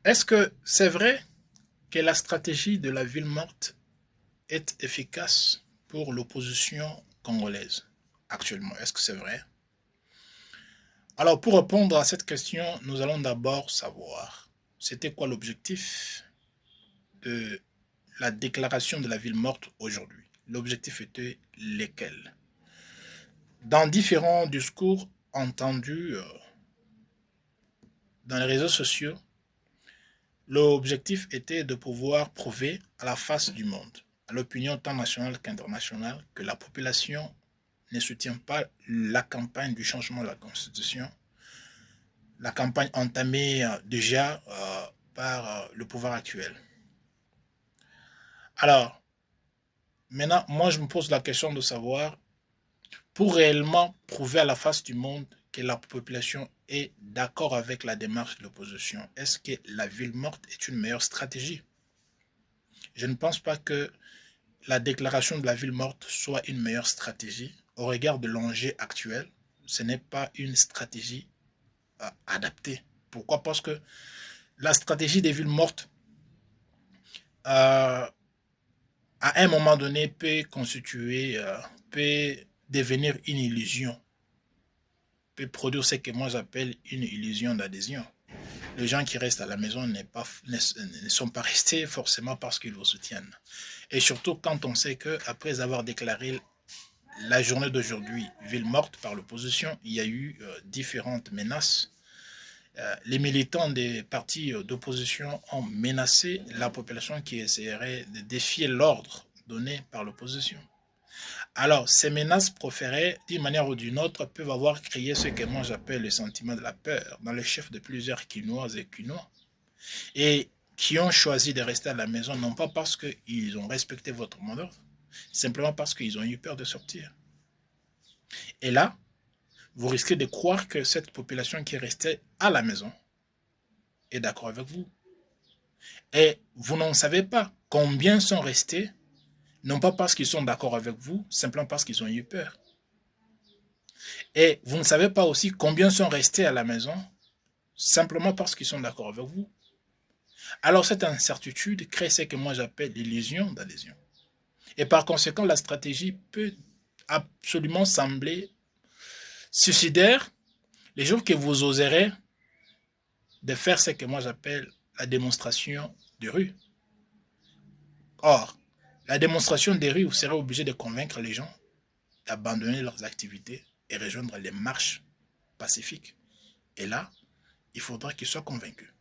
Est-ce que c'est vrai que la stratégie de la ville morte est efficace pour l'opposition congolaise actuellement? Est-ce que c'est vrai? Alors, pour répondre à cette question, nous allons d'abord savoir c'était quoi l'objectif de la déclaration de la ville morte aujourd'hui. L'objectif était lesquels? Dans différents discours entendus dans les réseaux sociaux, l'objectif était de pouvoir prouver à la face du monde, à l'opinion tant nationale qu'internationale, que la population ne soutient pas la campagne du changement de la Constitution, la campagne entamée déjà par le pouvoir actuel. Alors, maintenant, moi, je me pose la question de savoir, pour réellement prouver à la face du monde que la population est d'accord avec la démarche de l'opposition, est-ce que la ville morte est une meilleure stratégie? Je ne pense pas que la déclaration de la ville morte soit une meilleure stratégie. Au regard de l'enjeu actuel, ce n'est pas une stratégie adaptée. Pourquoi? Parce que la stratégie des villes mortes, à un moment donné, peut constituer, peut devenir une illusion, peut produire ce que moi j'appelle une illusion d'adhésion. Les gens qui restent à la maison ne sont pas restés forcément parce qu'ils vous soutiennent. Et surtout quand on sait qu'après avoir déclaré la journée d'aujourd'hui, ville morte par l'opposition, il y a eu différentes menaces. Les militants des partis d'opposition ont menacé la population qui essaierait de défier l'ordre donné par l'opposition. Alors, ces menaces proférées, d'une manière ou d'une autre, peuvent avoir créé ce que moi j'appelle le sentiment de la peur dans les chefs de plusieurs Quinoises et Quinois, et qui ont choisi de rester à la maison, non pas parce qu'ils ont respecté votre mot d'ordre, simplement parce qu'ils ont eu peur de sortir. Et là, vous risquez de croire que cette population qui est restée à la maison est d'accord avec vous. Et vous n'en savez pas combien sont restés, non pas parce qu'ils sont d'accord avec vous, simplement parce qu'ils ont eu peur. Et vous ne savez pas aussi combien sont restés à la maison, simplement parce qu'ils sont d'accord avec vous. Alors cette incertitude crée ce que moi j'appelle l'illusion d'adhésion. Et par conséquent, la stratégie peut absolument sembler suicidaire les jours que vous oserez de faire ce que moi j'appelle la démonstration de rue. Or, la démonstration des rues, vous serez obligé de convaincre les gens d'abandonner leurs activités et rejoindre les marches pacifiques. Et là, il faudra qu'ils soient convaincus.